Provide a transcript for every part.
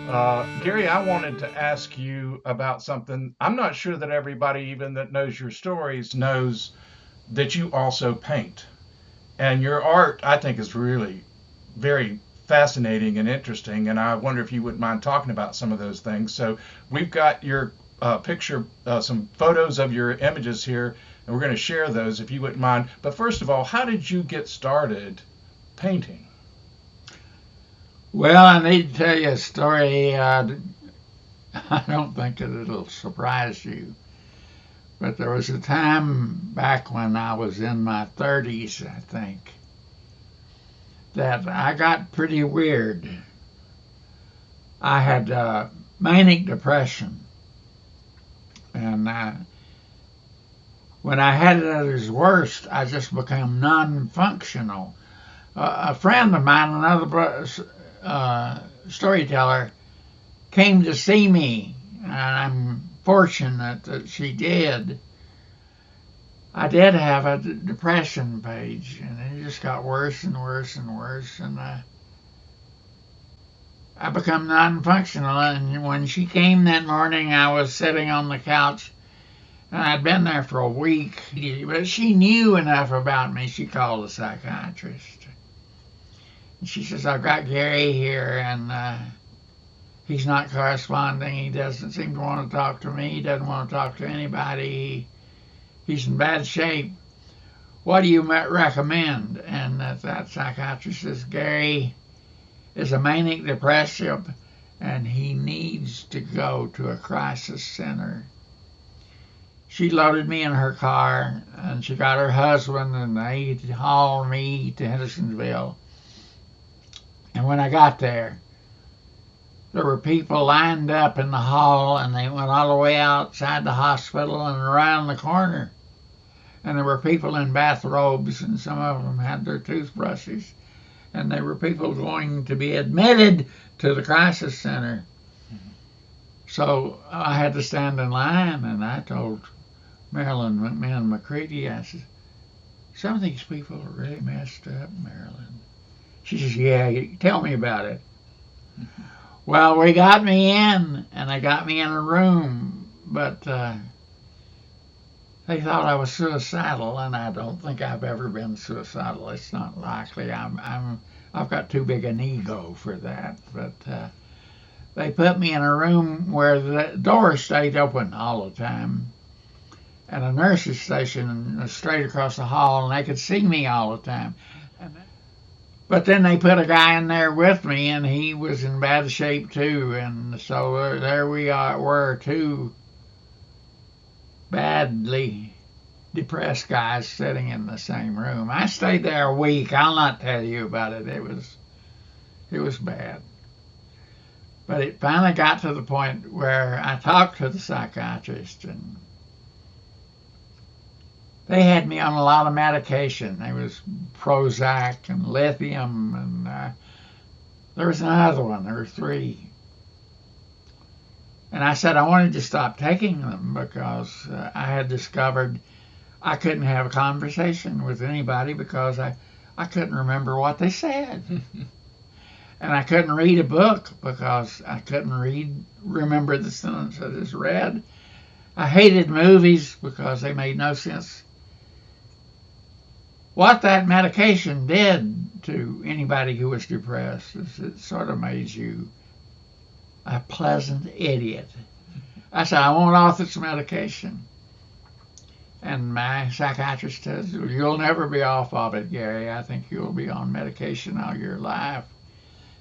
Gary, I wanted to ask you about something. I'm not sure that everybody, even that knows your stories, knows that you also paint. And your art, I think, is really very fascinating and interesting. And I wonder if you wouldn't mind talking about some of those things. So we've got your picture, some photos of your images here, and we're going to share those if you wouldn't mind. But first of all, how did you get started painting? Well, I need to tell you a story. I don't think that it'll surprise you, but there was a time back when I was in my 30s, I think, that I got pretty weird. I had manic depression, and when I had it at its worst, I just became non-functional. A friend of mine, another storyteller, came to see me, and I'm fortunate that she did. I did have a depression page, and it just got worse and worse and worse, and I become non-functional. And when she came that morning, I was sitting on the couch, and I'd been there for a week, but she knew enough about me. She called a psychiatrist. And she says, I've got Gary here, and he's not corresponding. He doesn't seem to want to talk to me. He doesn't want to talk to anybody. He's in bad shape. What do you recommend? And that psychiatrist says, Gary is a manic depressive, and he needs to go to a crisis center. She loaded me in her car, and she got her husband, and they hauled me to Hendersonville. And when I got there were people lined up in the hall, and they went all the way outside the hospital and around the corner. And there were people in bathrobes, and some of them had their toothbrushes. And there were people going to be admitted to the crisis center. So I had to stand in line, and I told Marilyn McMahon McCready, I said, some of these people are really messed up, Marilyn. She says, yeah, tell me about it. Well, we got me in, and they got me in a room, but they thought I was suicidal, and I don't think I've ever been suicidal. It's not likely. I've got too big an ego for that. But they put me in a room where the door stayed open all the time, and a nurse's station straight across the hall, and they could see me all the time. But then they put a guy in there with me, and he was in bad shape too. And so there we were, two badly depressed guys sitting in the same room. I stayed there a week. I'll not tell you about it. It was bad. But it finally got to the point where I talked to the psychiatrist, and they had me on a lot of medication. There was Prozac and lithium, and there was another one. There were three. And I said I wanted to stop taking them because I had discovered I couldn't have a conversation with anybody because I couldn't remember what they said. And I couldn't read a book because I couldn't remember the sentence I just read. I hated movies because they made no sense. What that medication did to anybody who was depressed is it sort of made you a pleasant idiot. I said, I won't off this medication. And my psychiatrist says, you'll never be off of it, Gary. I think you'll be on medication all your life.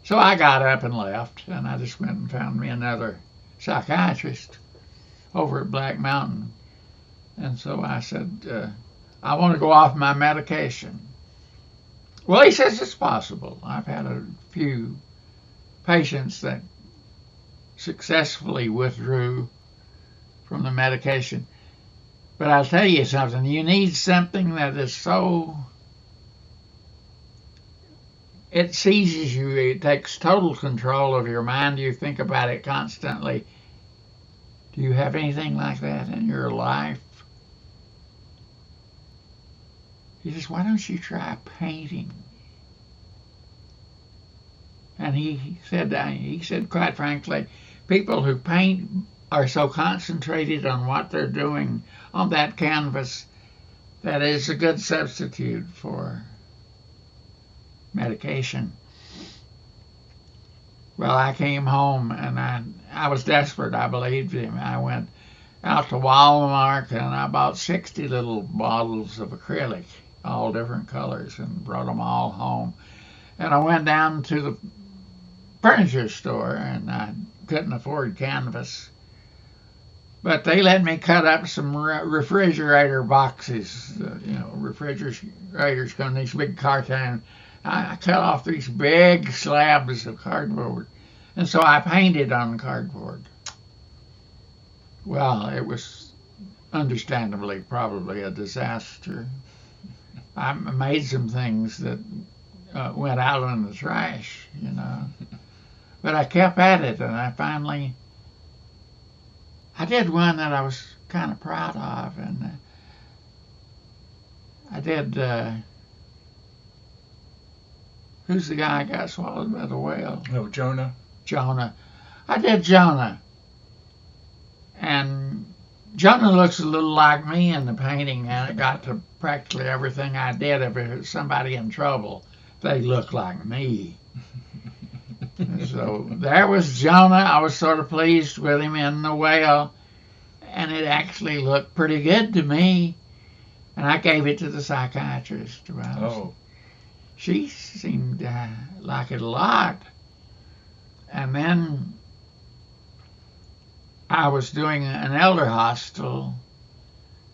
So I got up and left, and I just went and found me another psychiatrist over at Black Mountain. And so I said, I want to go off my medication. Well, he says it's possible. I've had a few patients that successfully withdrew from the medication. But I'll tell you something. You need something that is so... It seizes you. It takes total control of your mind. You think about it constantly. Do you have anything like that in your life? He says, why don't you try painting? And he said, quite frankly, people who paint are so concentrated on what they're doing on that canvas that it's a good substitute for medication. Well, I came home and I was desperate. I believed him. I went out to Walmart and I bought 60 little bottles of acrylic, all different colors, and brought them all home. And I went down to the furniture store, and I couldn't afford canvas. But they let me cut up some refrigerator boxes. Refrigerators come in these big cartons. I cut off these big slabs of cardboard, and so I painted on cardboard. Well, it was understandably probably a disaster. I made some things that went out in the trash, But I kept at it, and I did one that I was kind of proud of, and I did, who's the guy who got swallowed by the whale? Oh, Jonah. Jonah. I did Jonah. And Jonah looks a little like me in the painting, and it got to practically everything I did. If it was somebody in trouble, they looked like me. So there was Jonah. I was sort of pleased with him in the whale, and it actually looked pretty good to me. And I gave it to the psychiatrist. Well, she seemed to like it a lot. And then I was doing an elder hostel,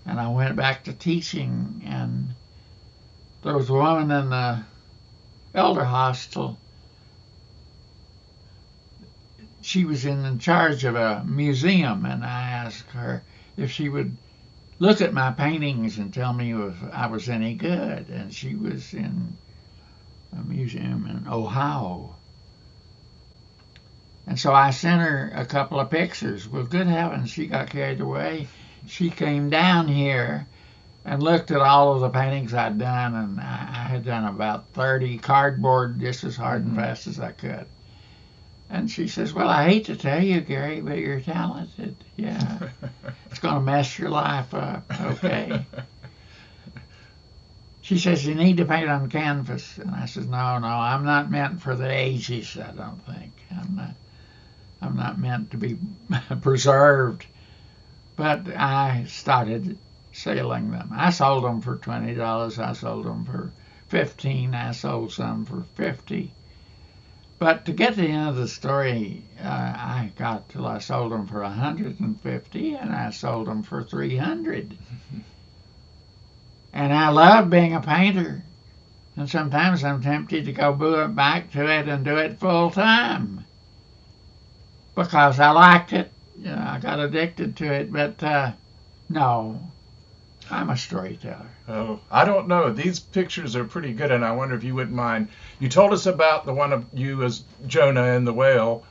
and I went back to teaching, and there was a woman in the elder hostel. She was in charge of a museum, and I asked her if she would look at my paintings and tell me if I was any good. And she was in a museum in Ohio. And so I sent her a couple of pictures. Well, good heavens, she got carried away. She came down here and looked at all of the paintings I'd done, and I had done about 30 cardboard just as hard and fast as I could. And she says, well, I hate to tell you, Gary, but you're talented. Yeah. It's going to mess your life up. Okay. She says, you need to paint on canvas. And I said, no, I'm not meant for the ages, I don't think. I'm not meant to be preserved. But I started selling them. I sold them for $20. I sold them for $15. I sold some for $50. But to get to the end of the story, I got till I sold them for $150, and I sold them for $300. And I love being a painter. And sometimes I'm tempted to go back to it and do it full time, because I liked it. I got addicted to it. But no, I'm a storyteller. Oh, I don't know. These pictures are pretty good, and I wonder if you wouldn't mind. You told us about the one of you as Jonah and the whale.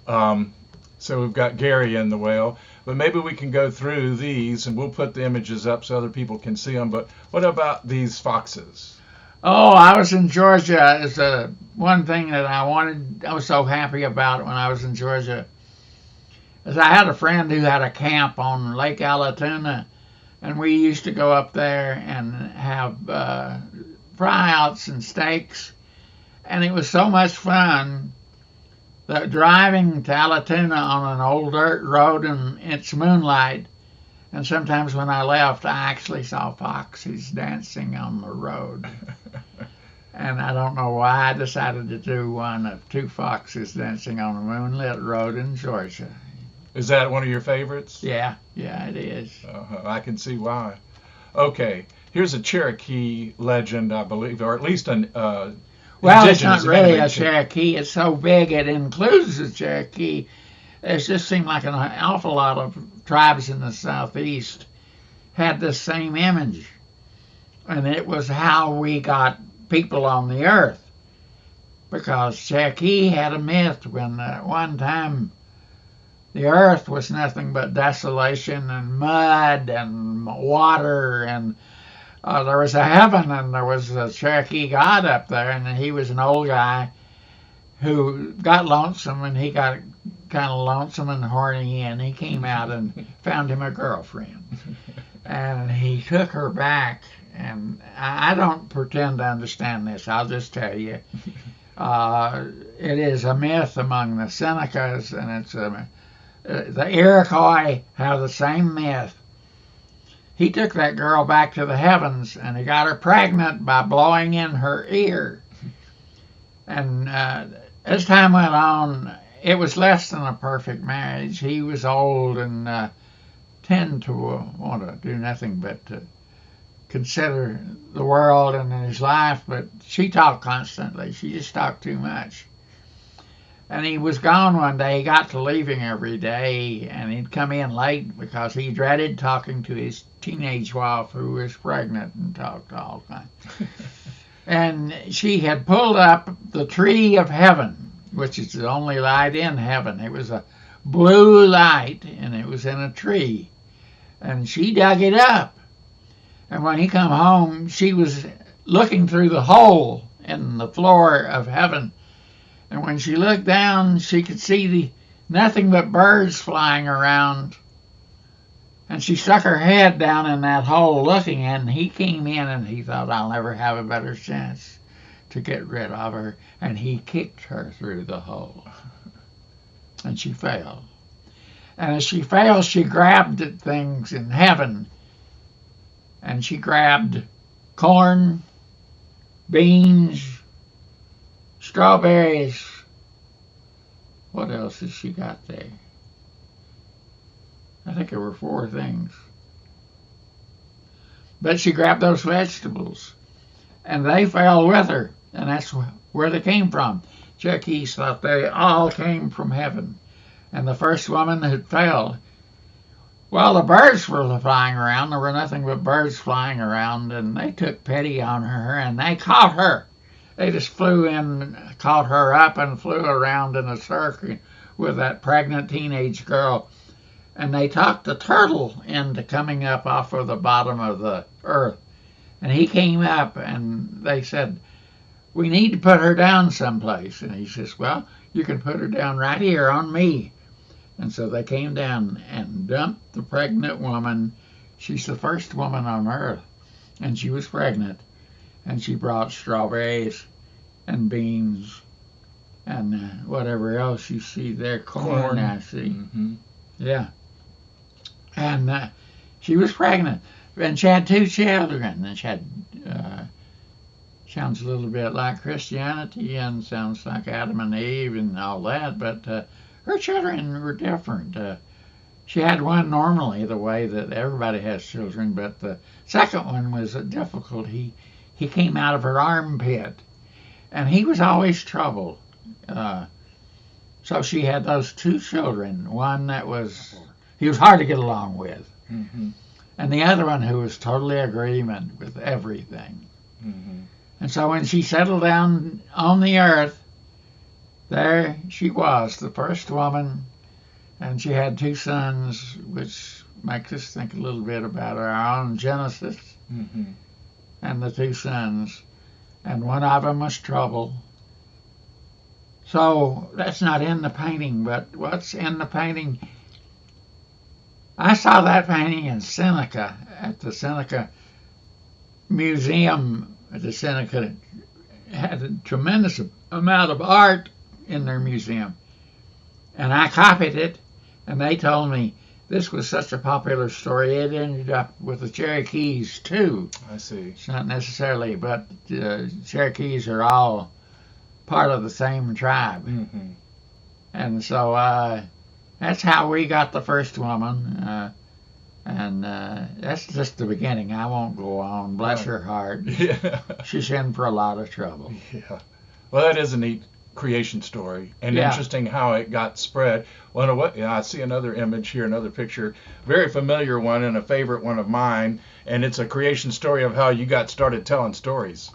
So we've got Gary and the whale. But maybe we can go through these, and we'll put the images up so other people can see them. But what about these foxes? Oh, I was in Georgia. It's one thing that I was so happy about when I was in Georgia, is I had a friend who had a camp on Lake Allatoona. And we used to go up there and have fry-outs and steaks. And it was so much fun that driving to Allatoona on an old dirt road and it's moonlight. And sometimes when I left, I actually saw foxes dancing on the road. And I don't know why I decided to do one of two foxes dancing on a moonlit road in Georgia. Is that one of your favorites? Yeah, it is. I can see why. Okay, here's a Cherokee legend, I believe, or at least an well, it's not really a Cherokee. It's so big it includes the Cherokee. It just seemed like an awful lot of tribes in the Southeast had the same image. And it was how we got people on the earth. Because Cherokee had a myth when at one time the earth was nothing but desolation and mud and water, and there was a heaven, and there was a Cherokee god up there, and he was an old guy who got lonesome, and he got kind of lonesome and horny, and he came out and found him a girlfriend. And he took her back, and I don't pretend to understand this. I'll just tell you. It is a myth among the Senecas, and it's the Iroquois have the same myth. He took that girl back to the heavens, and he got her pregnant by blowing in her ear. And as time went on, it was less than a perfect marriage. He was old and tend to want to do nothing but to consider the world and his life, but she talked constantly. She just talked too much. And he was gone one day. He got to leaving every day, and he'd come in late because he dreaded talking to his teenage wife who was pregnant and talked all the time. And she had pulled up the tree of heaven, which is the only light in heaven. It was a blue light, and it was in a tree. And she dug it up. And when he come home, she was looking through the hole in the floor of heaven. And when she looked down, she could see nothing but birds flying around. And she stuck her head down in that hole looking, and he came in, and he thought, I'll never have a better chance to get rid of her. And he kicked her through the hole. And she fell. And as she fell, she grabbed at things in heaven. And she grabbed corn, beans, strawberries. What else has she got there? I think there were 4 things. But she grabbed those vegetables, and they fell with her, and that's where they came from. Cherokees thought they all came from heaven. And the first woman had fell. Well, the birds were flying around. There were nothing but birds flying around, and they took pity on her, and they caught her. They just flew in, caught her up, and flew around in a circle with that pregnant teenage girl. And they talked the turtle into coming up off of the bottom of the earth. And he came up, and they said, we need to put her down someplace. And he says, well, you can put her down right here on me. And so they came down and dumped the pregnant woman. She's the first woman on earth, and she was pregnant. And she brought strawberries and beans and whatever else you see there. Corn. I see. Mm-hmm. Yeah. And she was pregnant. And she had 2 children. And she had, sounds a little bit like Christianity and sounds like Adam and Eve and all that, but her children were different. She had one normally, the way that everybody has children, but the second one was difficult. He came out of her armpit, and he was always trouble. So she had those 2 children, one that he was hard to get along with, mm-hmm. and the other one who was totally agreement with everything. Mm-hmm. And so when she settled down on the earth, there she was, the first woman, and she had 2 sons, which makes us think a little bit about our own Genesis, mm-hmm. and the 2 sons, and one of them was trouble. So that's not in the painting, but what's in the painting? I saw that painting in Seneca, at the Seneca Museum. The Seneca had a tremendous amount of art in their museum. And I copied it, and they told me this was such a popular story, it ended up with the Cherokees, too. I see. It's not necessarily, but Cherokees are all part of the same tribe. Mm-hmm. And so that's how we got the first woman. And that's just the beginning. I won't go on. Bless her heart. Yeah. She's in for a lot of trouble. Yeah. Well, that is a neat creation story, and interesting how it got spread. Well, I see another image here, another picture, very familiar one and a favorite one of mine, and it's a creation story of how you got started telling stories.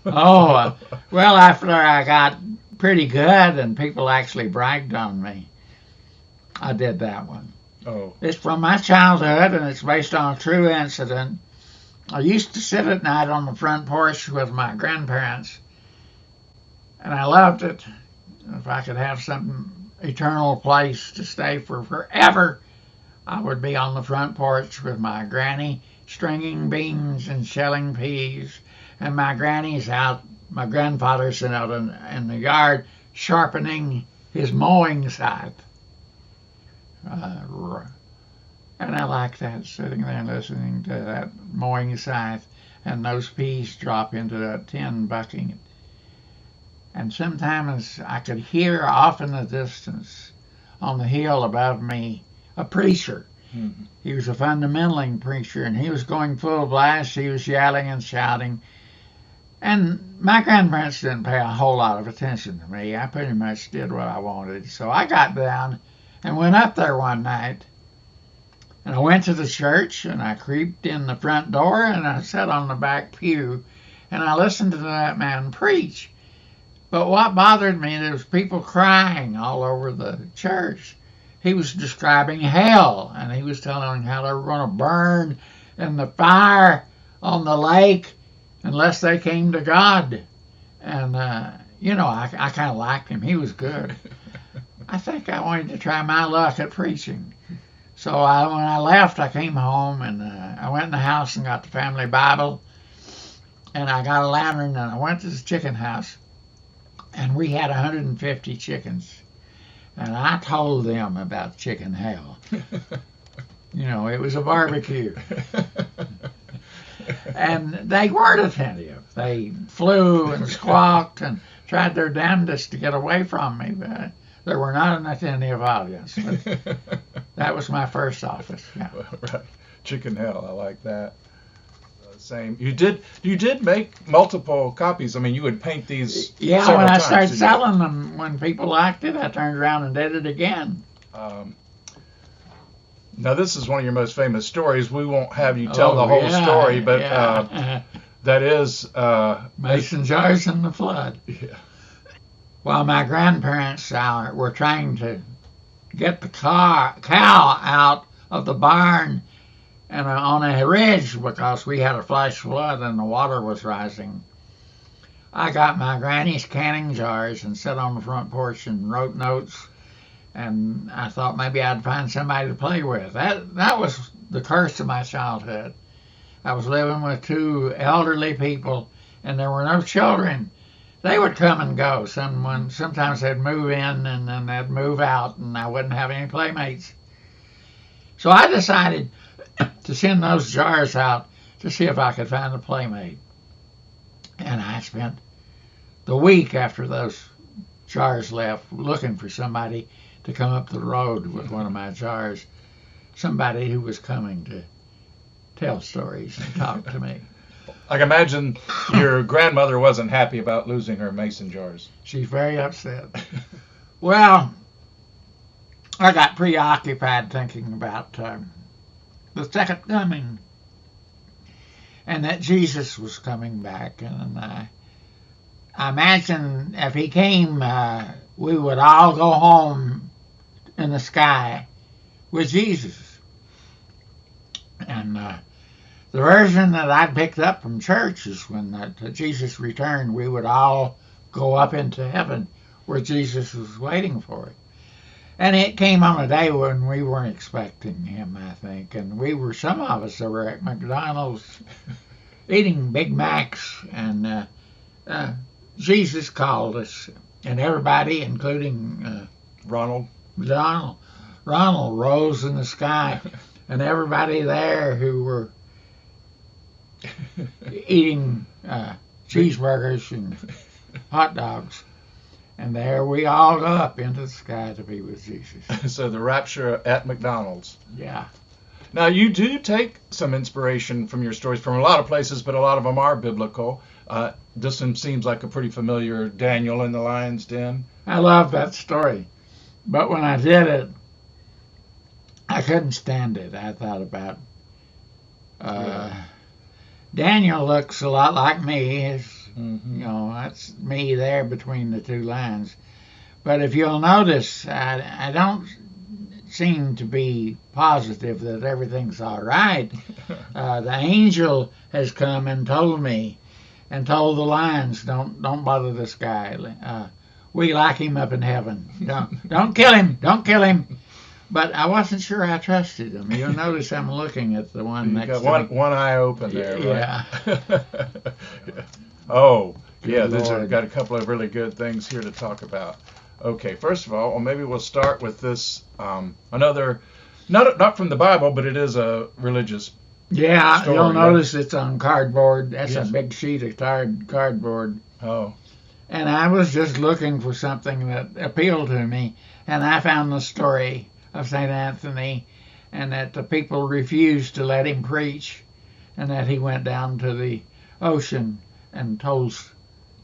Well, after I got pretty good and people actually bragged on me, I did that one. Oh. It's from my childhood, and it's based on a true incident. I used to sit at night on the front porch with my grandparents, and I loved it. if I could have some eternal place to stay for forever, I would be on the front porch with my granny stringing beans and shelling peas, and my granny's out, my grandfather's out in the yard sharpening his mowing scythe. And I like that, sitting there listening to that mowing scythe and those peas drop into that tin bucket. And sometimes I could hear off in the distance on the hill above me a preacher. Mm-hmm. He was a fundamental preacher, and he was going full blast. He was yelling and shouting. And my grandparents didn't pay a whole lot of attention to me. I pretty much did what I wanted. So I got down and went up there one night. And I went to the church, and I creeped in the front door, and I sat on the back pew, and I listened to that man preach. But what bothered me, there was people crying all over the church. He was describing hell, and he was telling how they were going to burn in the fire on the lake unless they came to God. And, I kind of liked him. He was good. I think I wanted to try my luck at preaching. So when I left, I came home, and I went in the house and got the family Bible, and I got a lantern, and I went to the chicken house, and we had 150 chickens, and I told them about chicken hell. It was a barbecue. And they weren't attentive. They flew and squawked and tried their damnedest to get away from me, but they were not an attentive audience. But that was my first office. Yeah. Right. Chicken hell. I like that. Same. You did make multiple copies. I mean, you would paint these. Yeah, when I started selling them, when people liked it, I turned around and did it again. Now, this is one of your most famous stories. We won't have you tell the whole story, but that is Mason Jars in the Flood. Yeah. While my grandparents were trying to get the cow out of the barn and on a ridge because we had a flash flood and the water was rising, I got my granny's canning jars and sat on the front porch and wrote notes, and I thought maybe I'd find somebody to play with. That was the curse of my childhood. I was living with two elderly people, and there were no children. They would come and go. Sometimes they'd move in and then they'd move out, and I wouldn't have any playmates. So I decided to send those jars out to see if I could find a playmate. And I spent the week after those jars left looking for somebody to come up the road with one of my jars, somebody who was coming to tell stories and talk to me. I can imagine your grandmother wasn't happy about losing her mason jars. She's very upset. Well, I got preoccupied thinking about the second coming and that Jesus was coming back. And I imagine if he came, we would all go home in the sky with Jesus. And the version that I picked up from church is when Jesus returned, we would all go up into heaven where Jesus was waiting for it. And it came on a day when we weren't expecting him, I think. And some of us were at McDonald's eating Big Macs, and Jesus called us, and everybody, including Ronald rose in the sky, and everybody there who were eating cheeseburgers and hot dogs. And there we all go up into the sky to be with Jesus. So the rapture at McDonald's. Yeah. Now, you do take some inspiration from your stories from a lot of places, but a lot of them are biblical. This one seems like a pretty familiar Daniel in the Lion's Den. I love that story. But when I did it, I couldn't stand it. I thought about Daniel looks a lot like me. That's me there between the two lines. But if you'll notice, I don't seem to be positive that everything's all right. The angel has come and told me, and told the lions, don't bother this guy. we like him up in heaven. Don't kill him. Don't kill him. But I wasn't sure I trusted him. You'll notice I'm looking at the one You next got to me. one eye open there, Yeah. right? Oh, yeah, Good these have Lord. got a couple of really good things here to talk about. Okay, first of all, well, maybe we'll start with this, another, not from the Bible, but it is a religious. Yeah, Story, you'll right? notice it's on cardboard. That's Yes. a big sheet of cardboard. Oh, And I was just looking for something that appealed to me. And I found the story of St. Anthony, and that the people refused to let him preach, and that he went down to the ocean and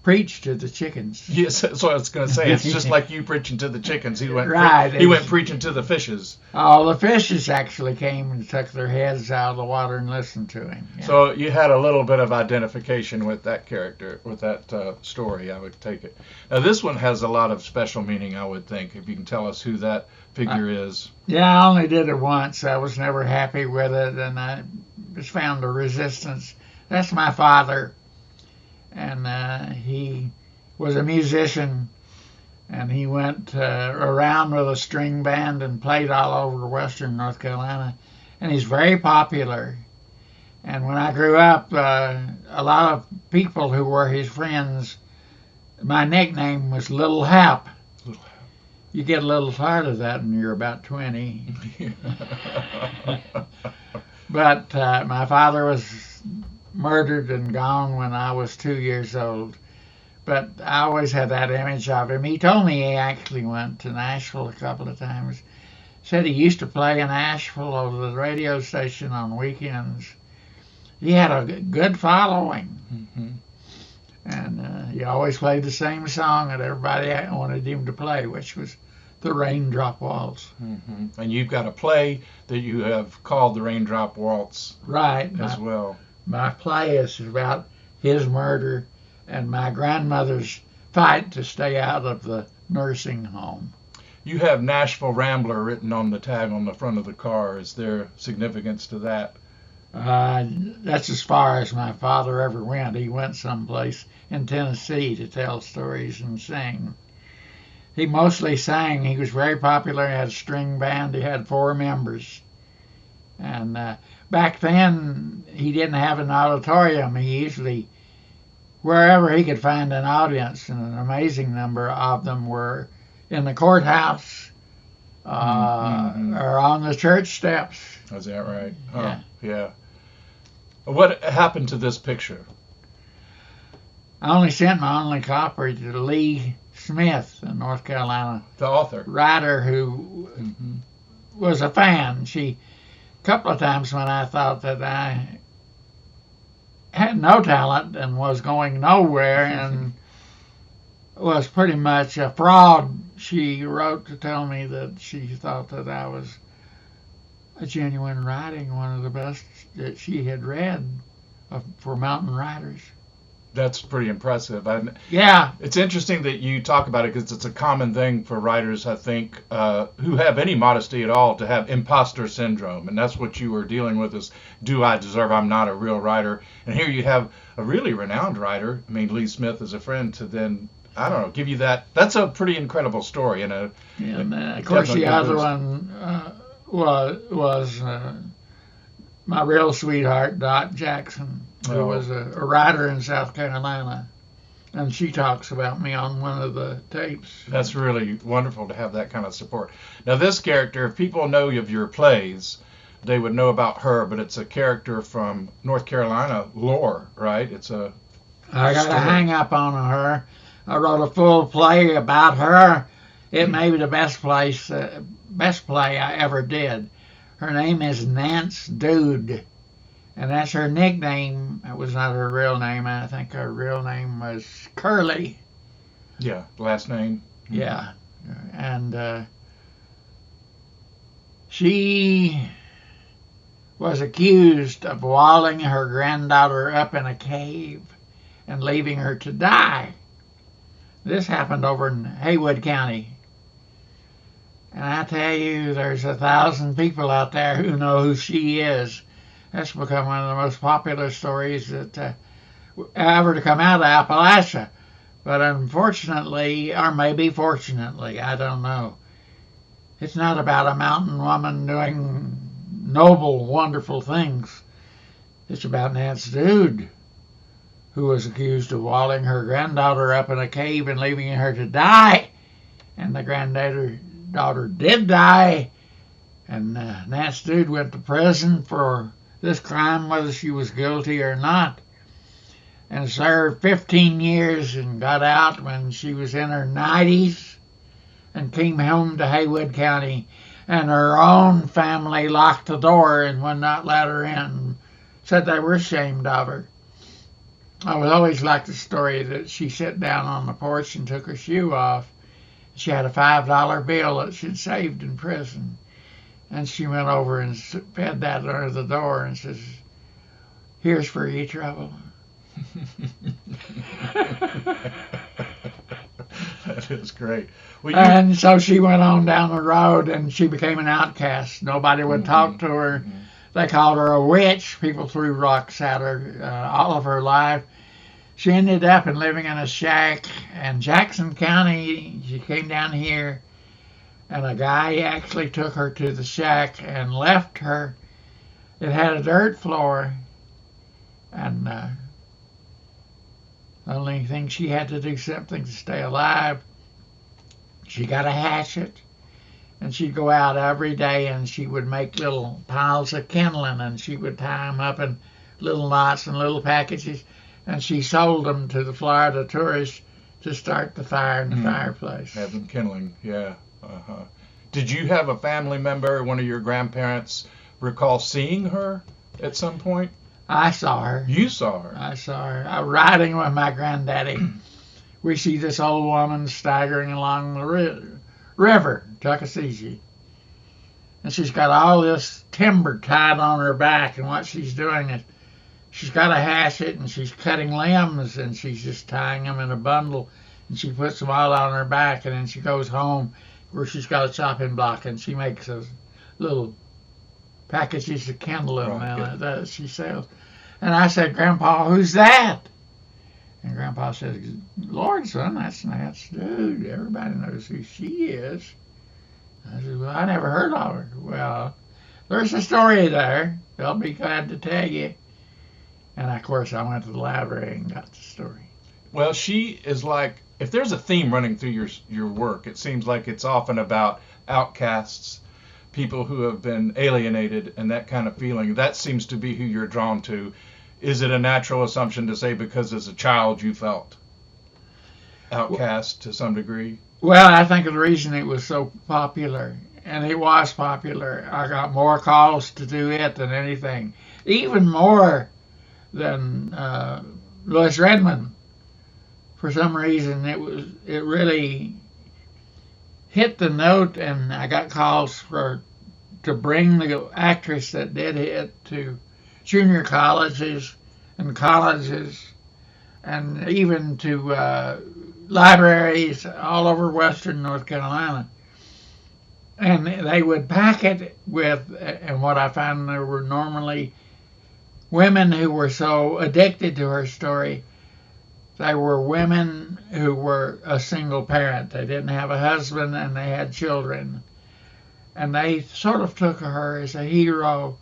preached to the chickens. yes, that's what I was going to say. It's just like you preaching to the chickens. He went, Right. he went preaching to the fishes. All the fishes actually came and took their heads out of the water and listened to him. Yeah. So you had a little bit of identification with that character, with that story, I would take it. Now, this one has a lot of special meaning, I would think, if you can tell us who that figure is. Yeah, I only did it once. I was never happy with it, and I just found a resistance. That's my father, and he was a musician, and he went around with a string band and played all over western North Carolina, and he's very popular. And when I grew up, a lot of people who were his friends, my nickname was Little Hap. Little Hap. You get a little tired of that when you're about 20. But my father was murdered and gone when I was 2 years old. But I always had that image of him. He told me he actually went to Nashville a couple of times. Said he used to play in Nashville over the radio station on weekends. He had a good following. Mm-hmm. And he always played the same song that everybody wanted him to play, which was the Raindrop Waltz. Mm-hmm. And you've got a play that you have called the Raindrop Waltz Right. as well. My play is about his murder and my grandmother's fight to stay out of the nursing home. You have Nashville Rambler written on the tag on the front of the car. Is there significance to that? That's as far as my father ever went. He went someplace in Tennessee to tell stories and sing. He mostly sang. He was very popular. He had a string band. He had 4 members. And back then, he didn't have an auditorium. He usually, wherever he could find an audience, and an amazing number of them were in the courthouse or on the church steps. Is that right? Yeah. Yeah. What happened to this picture? I only sent my only copy to Lee Smith in North Carolina, The author. writer who was a fan. A couple of times when I thought that I had no talent and was going nowhere and was pretty much a fraud, she wrote to tell me that she thought that I was a genuine writing, one of the best that she had read for mountain riders. That's pretty impressive. Yeah. It's interesting that you talk about it because it's a common thing for writers, I think, who have any modesty at all, to have imposter syndrome. And that's what you were dealing with is, do I deserve, I'm not a real writer. And here you have a really renowned writer, I mean, Lee Smith is a friend, to then, I don't know, give you that. That's a pretty incredible story. And of course the other one was my real sweetheart, Dot Jackson, who was a writer in South Carolina. And she talks about me on one of the tapes. That's really wonderful to have that kind of support. Now, this character, if people know of your plays, they would know about her, but it's a character from North Carolina lore, right? It's a I got story. a hang up on her. I wrote a full play about her. It may be the best play I ever did. Her name is Nance Dude, and that's her nickname. It was not her real name. I think her real name was Curly. Yeah, last name. Yeah, and she was accused of walling her granddaughter up in a cave and leaving her to die. This happened over in Haywood County. And I tell you, there's 1,000 people out there who know who she is. That's become one of the most popular stories that ever to come out of Appalachia. But unfortunately, or maybe fortunately, I don't know, it's not about a mountain woman doing noble, wonderful things. It's about Nance Dude, who was accused of walling her granddaughter up in a cave and leaving her to die. And the granddaughter did die. And Nance Dude went to prison for this crime, whether she was guilty or not, and served 15 years and got out when she was in her 90s and came home to Haywood County. And her own family locked the door and would not let her in, said they were ashamed of her. I would always like the story that she sat down on the porch and took her shoe off. She had a $5 bill that she'd saved in prison. And she went over and fed that under the door and says, "Here's for your trouble." That is great. Well, and so she went on down the road and she became an outcast. Nobody would talk to her. They called her a witch. People threw rocks at her all of her life. She ended up living in a shack in Jackson County. She came down here, and a guy actually took her to the shack and left her. It had a dirt floor, and the only thing she had to do something to stay alive. She got a hatchet, and she'd go out every day, and she would make little piles of kindling, and she would tie them up in little knots and little packages, and she sold them to the Florida tourists to start the fire in the fireplace. Have them kindling, yeah. Uh-huh. Did you have a family member, one of your grandparents, recall seeing her at some point? I saw her. You saw her? I saw her. I was riding with my granddaddy. We see this old woman staggering along the river, Tuckasegee. And she's got all this timber tied on her back, and what she's doing is she's got a hatchet, and she's cutting limbs, and she's just tying them in a bundle, and she puts them all on her back, and then she goes home where she's got a chopping block, and she makes those little packages of kindling that she sells. And I said, "Grandpa, who's that?" And Grandpa said, "Lord, son, that's Nance Dude. Everybody knows who she is." I said, "Well, I never heard of her." "Well, there's a story there. They'll be glad to tell you." And, of course, I went to the library and got the story. Well, she is like, if there's a theme running through your work, it seems like it's often about outcasts, people who have been alienated, and that kind of feeling. That seems to be who you're drawn to. Is it a natural assumption to say because as a child you felt outcast to some degree? Well, I think the reason it was so popular, and it was popular, I got more calls to do it than anything, even more than Louis Redmond. For some reason, it really hit the note, and I got calls to bring the actress that did it to junior colleges and even to libraries all over western North Carolina. And they would pack it with, and what I found, there were normally women who were so addicted to her story. They were women who were a single parent. They didn't have a husband, and they had children. And they sort of took her as a hero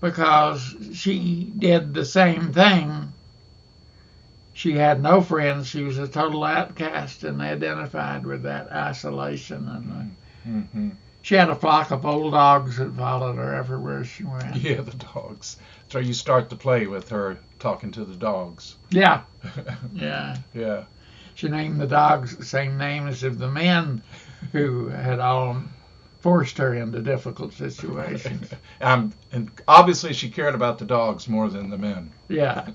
because she did the same thing. She had no friends. She was a total outcast, and they identified with that isolation. And she had a flock of old dogs that followed her everywhere she went. Yeah, the dogs. So you start the play with her talking to the dogs. Yeah. Yeah. Yeah. She named the dogs the same name as of the men who had all forced her into difficult situations. And obviously she cared about the dogs more than the men. Yeah.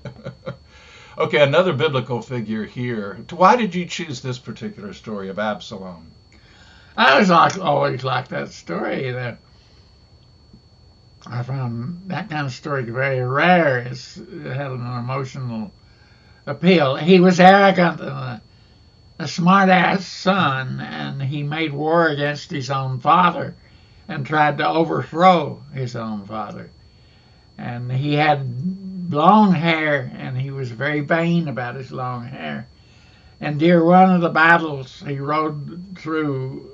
Okay, another biblical figure here. Why did you choose this particular story of Absalom? I always liked that story. I found that kind of story very rare. It had an emotional appeal. He was arrogant and a smart-ass son, and he made war against his own father and tried to overthrow his own father. And he had long hair, and he was very vain about his long hair. And during one of the battles, he rode through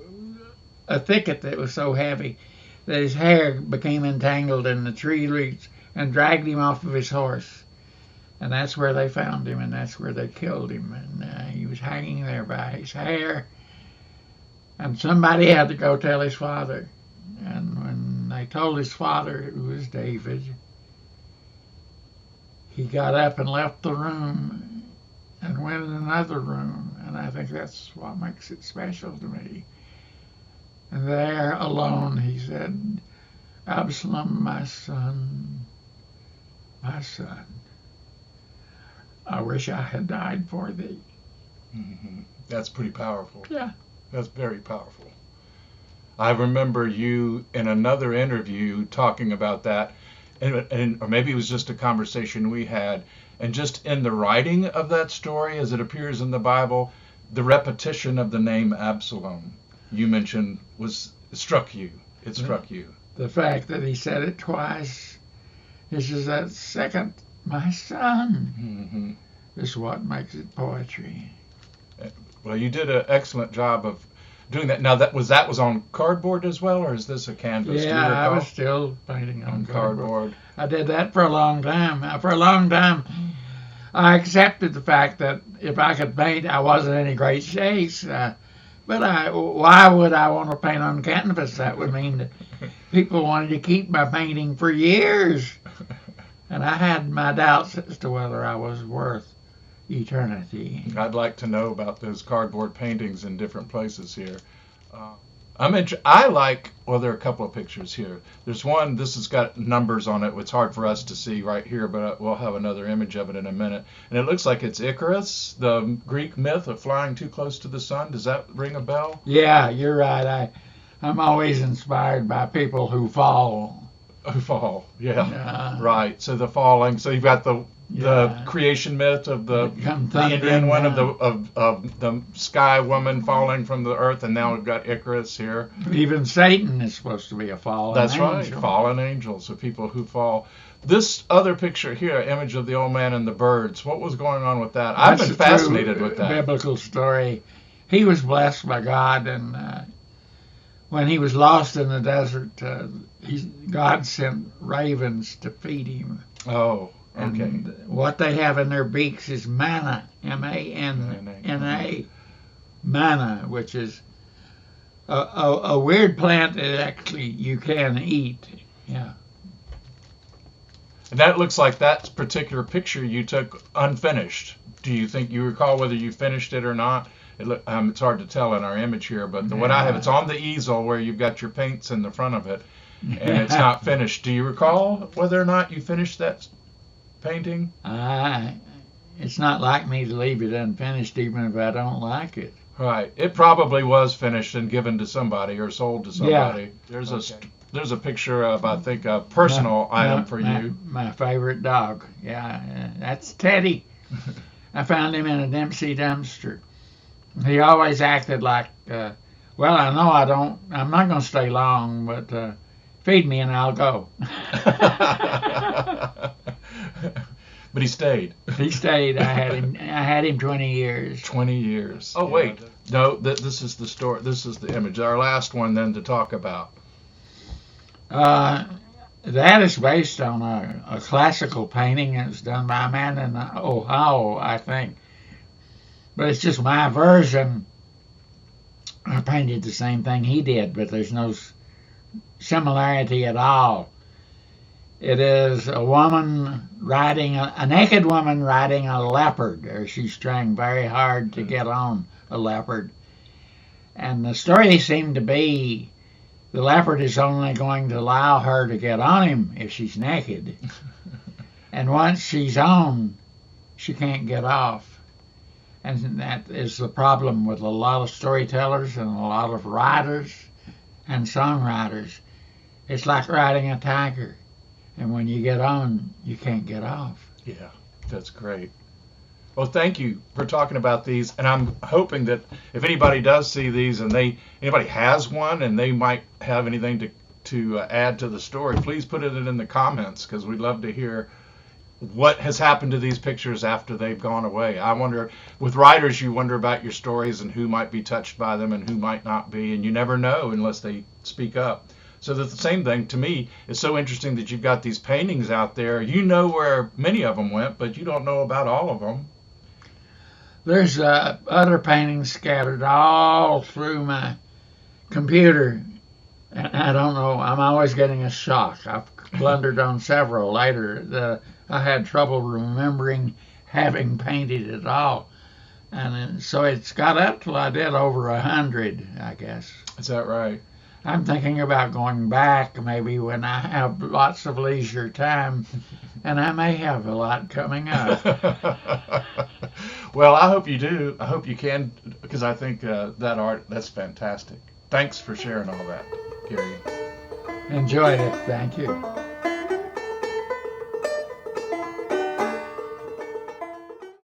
a thicket that was so heavy that his hair became entangled in the tree roots and dragged him off of his horse. And that's where they found him, and that's where they killed him. And he was hanging there by his hair. And somebody had to go tell his father. And when they told his father it was David, he got up and left the room and went in another room. And I think that's what makes it special to me. And there alone he said, "Absalom, my son, I wish I had died for thee." Mm-hmm. That's pretty powerful. Yeah. That's very powerful. I remember you in another interview talking about that, and or maybe it was just a conversation we had, and just in the writing of that story as it appears in the Bible, the repetition of the name Absalom you mentioned struck you. It struck you. The fact that he said it twice, this is that second, my son, is what makes it poetry. Well, you did an excellent job of doing that. Now, that was on cardboard as well, or is this a canvas? Yeah, I was still painting on cardboard. I did that for a long time. I accepted the fact that if I could paint, I wasn't any great shakes. But why would I want to paint on canvas? That would mean that people wanted to keep my painting for years. And I had my doubts as to whether I was worth eternity. I'd like to know about those cardboard paintings in different places here. Well, there are a couple of pictures here. There's one, this has got numbers on it. It's hard for us to see right here, but we'll have another image of it in a minute. And it looks like it's Icarus, the Greek myth of flying too close to the sun. Does that ring a bell? Yeah, you're right. I'm always inspired by people who fall. Who fall, yeah. Right. So the falling. So you've got the creation myth of the Indian one of the sky woman falling from the earth, and now we've got Icarus here. Even Satan is supposed to be a fallen angel. That's right, fallen angels, so people who fall. This other picture here, image of the old man and the birds. What was going on with that? I've been fascinated with that. Biblical story. He was blessed by God, and when he was lost in the desert, God sent ravens to feed him. Oh. Okay. And what they have in their beaks is manna, M-A-N-N-A, manna, which is a weird plant that actually you can eat. Yeah. And that looks like that particular picture you took unfinished. Do you recall whether you finished it or not? It's hard to tell in our image here, but what I have, it's on the easel where you've got your paints in the front of it, and it's not finished. Do you recall whether or not you finished that painting? It's not like me to leave it unfinished even if I don't like it. Right. It probably was finished and given to somebody or sold to somebody. Yeah. There's a picture of, I think, a personal item for you. My favorite dog. Yeah, that's Teddy. I found him in a Dempsey dumpster. He always acted like, well, I know I'm not going to stay long, but feed me and I'll go. But he stayed. He stayed. I had him 20 years. 20 years. Oh, wait. No, this is the story. This is the image. Our last one then to talk about. That is based on a classical painting. It was done by a man in Ohio, I think. But it's just my version. I painted the same thing he did, but there's no similarity at all. It is a woman a naked woman riding a leopard, or she's trying very hard to get on a leopard. And the story seemed to be the leopard is only going to allow her to get on him if she's naked. And once she's on, she can't get off. And that is the problem with a lot of storytellers and a lot of writers and songwriters. It's like riding a tiger. And when you get on, you can't get off. Yeah, that's great. Well, thank you for talking about these. And I'm hoping that if anybody does see these and anybody has one and they might have anything to add to the story, please put it in the comments, because we'd love to hear what has happened to these pictures after they've gone away. I wonder, with writers, you wonder about your stories and who might be touched by them and who might not be, and you never know unless they speak up. So that's the same thing to me. It's so interesting that you've got these paintings out there. You know where many of them went, but you don't know about all of them. There's other paintings scattered all through my computer. And I don't know, I'm always getting a shock. I've blundered on several later that I had trouble remembering having painted it all. And then, so it's got up till I did over 100, I guess. Is that right? I'm thinking about going back maybe when I have lots of leisure time, and I may have a lot coming up. Well, I hope you do. I hope you can, because I think that art, that's fantastic. Thanks for sharing all that, Gary. Enjoyed it. Thank you.